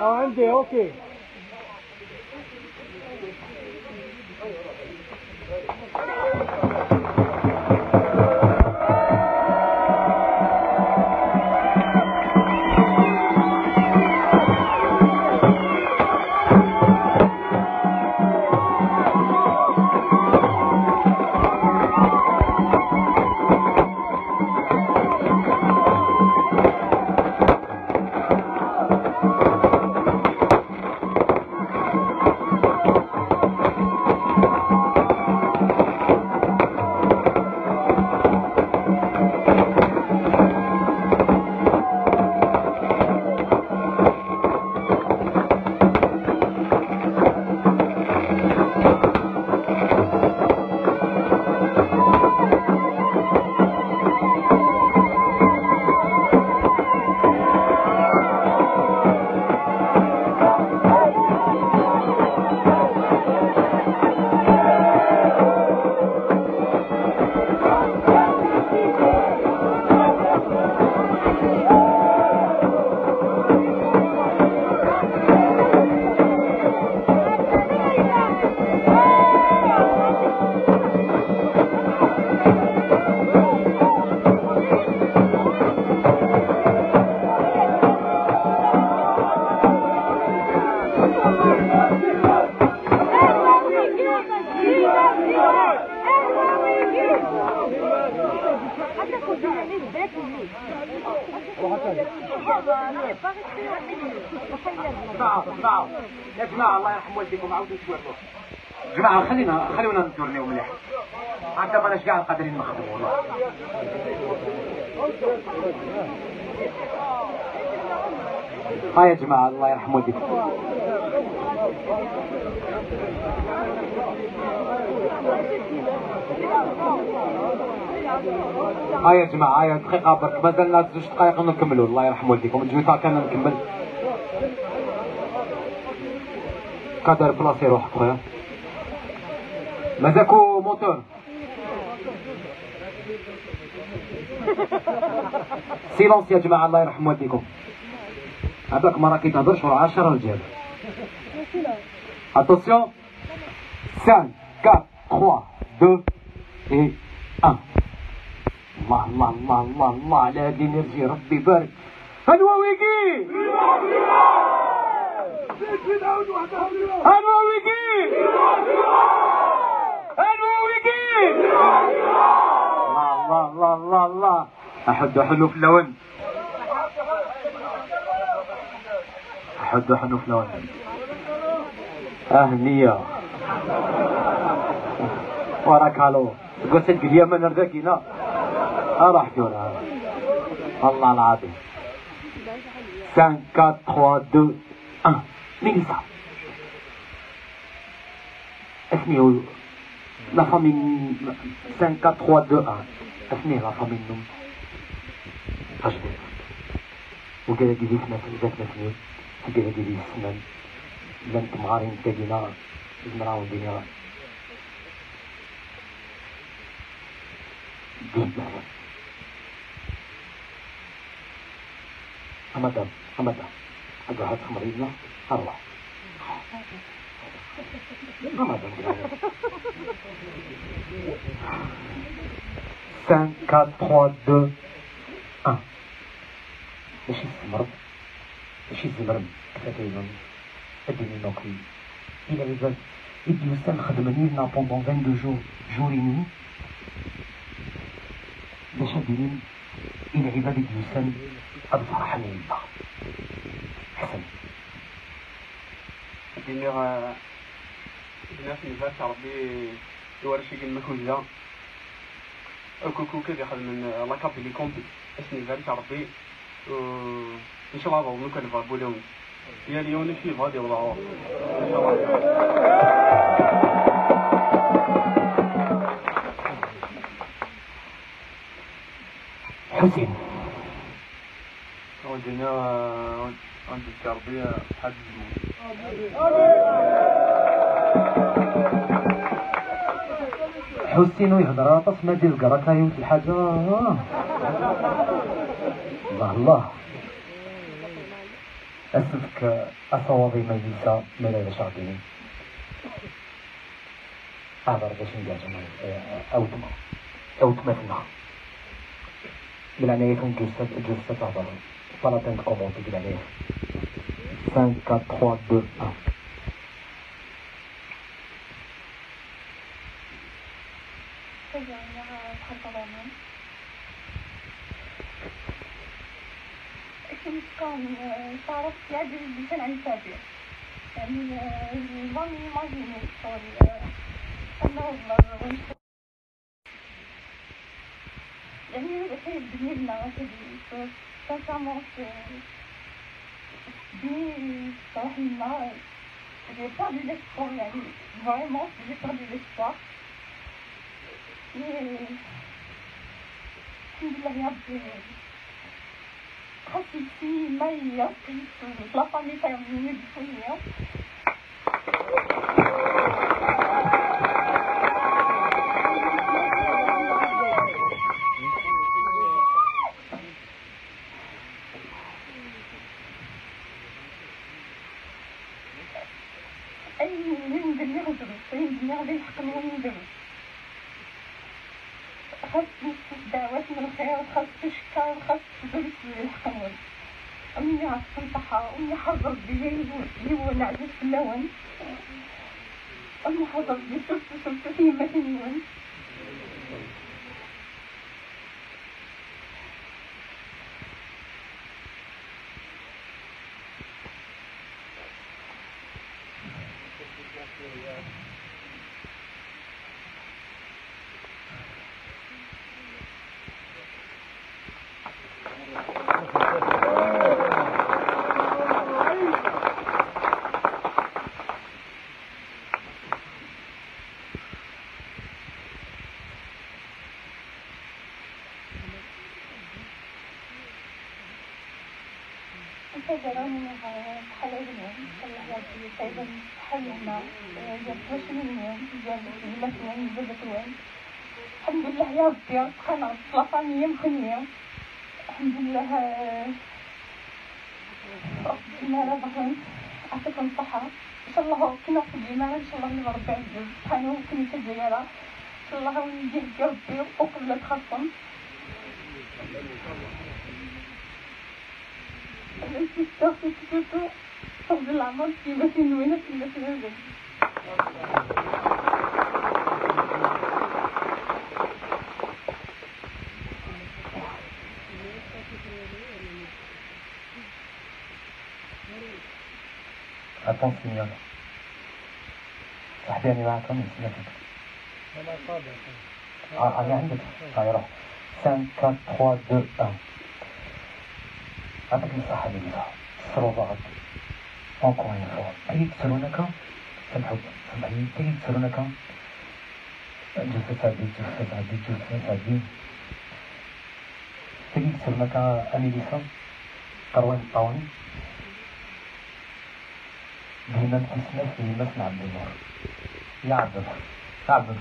عندي اوكي. يا جماعة الله يرحم والديكم عاودوا توروا جماعة خلينا نتورنيو مليح حتى ما ناش كاع قادرين نخدموا والله. ها يا جماعة الله يرحم والديكم. ها يا جماعة هاي دقيقة برك مازالنا 2 دقايق نكملوا الله يرحم والديكم. الجويطة كان نكمل قادر بلاصي روحك خويا مازاكو موتور سيلونس يا جماعة الله يرحم والديكم. هذاك ما راه كيتهضرش وراه 10 رجال. اتونسيون 5 4 3 2 et 1. الله الله الله الله الله على هاد الانرجي ربي يبارك. هنواويكي هنواويكي هنواويكي الله الله الله الله احد حنو في اللون احد حنو في اللون اهنية وراك هالو قلت لك اليمن رداكينا راح جونا الله العظيم 5 4 3 2 1 نيسا اسمي لا فامي 5 4 3 2 1 اسمي لا فامي نوم اجبر وكذا كيدي ذاتنا سنين وكذا كيدي السنان لانت مغارين تاقينا نراو دينا جدا حمدا حمدا أقعد هاد خمرينا أروح حمدا 5 4 3 2 1 ماشي الزمرد ماشي الزمرد كفاتينا اديني نوكي إلا إذا يدي وسام خدمني لنا بوندون 22 جور et nuit باش ندير إلى عباد الإنسان أبصر حنين حسن دينير في الفاس ربي يورشي كلمة كوزا الكوكو كذا خد من لاكاب اللي كومبي اسمي الفاس ربي إن شاء الله ضو نكون فابولون يا اليوم في فادي والله إن شاء الله. حسين والدنيا غنذكر بيه بحال الزمن. حسينو يهضر طاس ما دير كراكايو في الحاجة الله أسفك أصوابي مجلسة ملالا شاطين أهضر باش نجاجم أوتما فينا بالعناية جلسة تهضر فلاتين كومونتي بالعناية 5 4 3 2 1 كان تعرف يعجب اللسان عن التابع يعني ما يماجيني أنه يعني بخير بنينا كذي sincèrement بني صراحة لنا j'ai perdu l'espoir يعني vraiment j'ai perdu l'espoir mais الحمد لله يا ربي خاصني ما يعطيش لا فامي تاعي بشوية أي من دنيا غدرس أي دنيا غادي يحقني وندرس خاصني دعوات من الخير خاصني شكر خاصني درس الحقنون أمي عرفت نصحى أمي حضرت بيا يوانا عزيز في اللون أمي حضرت بي شفت فيه ما تنيون انتظروني بحال اليوم الله يرضي سيدا حلنا جاب شنين جاب المسوين جابتوين الحمد لله يا ربي بقينا لافامي مخنيه الحمد لله ربنا رزقنا عطيكم الصحة ان شاء الله كنا في الجمال ان شاء الله من ربي عزيز سبحانه وكنا كزيارة ان شاء الله ونجيه يا ربي وقبل تخصم فضل العمر في بسين وينة في المسجد Attention, صاحبي أنا معكم نسمعك أنا عندك هاي 5 4 3 2 1 أعطيك الصحة لله الصرو ضغط encore une fois كي يكسرونك سمحني كي يكسرونك جلسة عدي كي يكسرونك أميليسا قروان الطاون بهنا نتسنف بهنا عبد النور يا عبد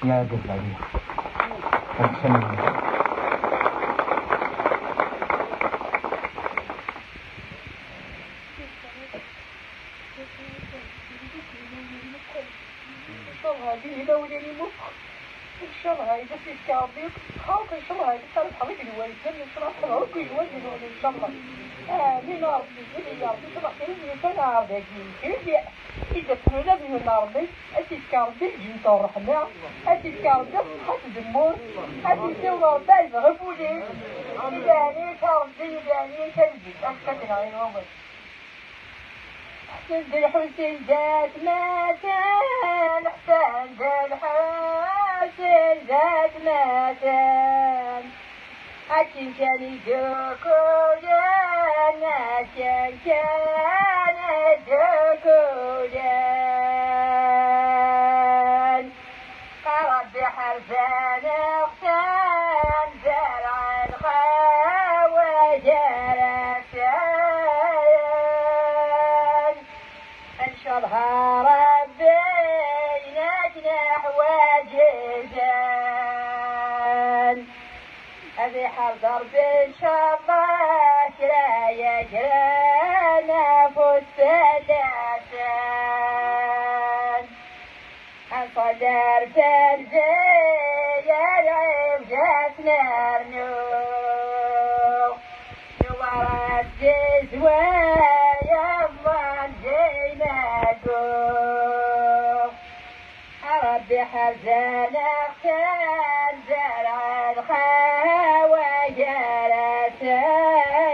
يا قفل عليا ونسمي هذه دولة المخ الشرع إذا في الكعبيق خاطر الشرع إذا كانت حريق الوالد لم يشرح حرق الوالد إن شاء الله من ربي إلي ربي شرح إلي كان عرضك يمكن إذا كنا من ربي أتي الكعبيق جنت الرحمة أتي الكعبيق صحة دمور أتي سوى بعد غفولي إذا عليك ربي إذا عليك البيت أكتب عين ومس حسن الحسين ذات ماتان حسن الحسين ذات ماتان أكين كان يدوكودان أكين كان يدوكودان قرب بحرفان اختان زرع الخوى جرسان تظهر بينك نحو جيزان هذه حضر بالشباك لا يجرى نفس اللسان صدر فرزي العيب جسنا رنوخ نورت جزوة يضمن زينتوخ ربي حزن اختار زرع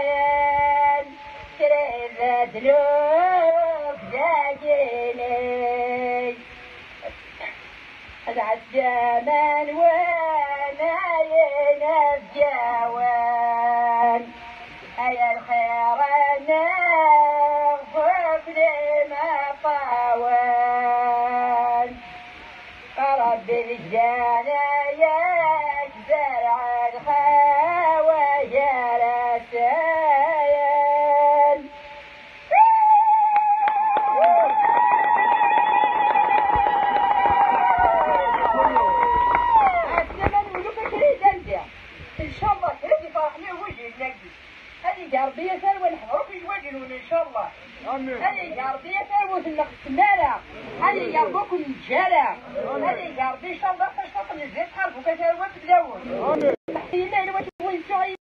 الخواجرتين تريد دلوك زاكيني أزعت جمال وانا ينفجوان هيا الخير نغفف لما طاوان ربي رجانا يكزرع الخواجرتين ان شاء الله هذه فرحنا وجه نقدي هذه قربيه ثروه نحضروا في وجهنا ان شاء الله هذه قربيه ثروه النخماره هذه قربكم الجاله هذه قربيه ان شاء الله تشتاق نزيد حرفوا كثروه تبداون تحيينا الى واش بغيتو شعيب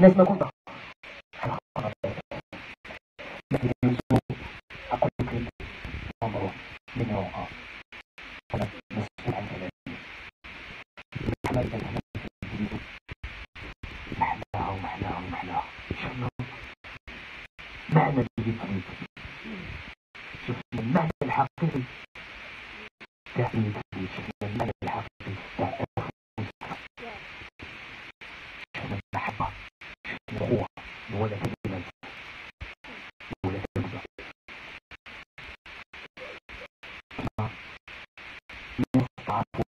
الناس ما كنت أقول لك نمبر من يوقع أنا مسؤول عن كلامي محلاها إن شاء الله معنى اللي تريد شوف المعنى الحقيقي تاع اللي تريد شوف المعنى الحقيقي تاع شوف المحبة شوف الأخوة ولا كلمة ولا كلمة الناس تعرف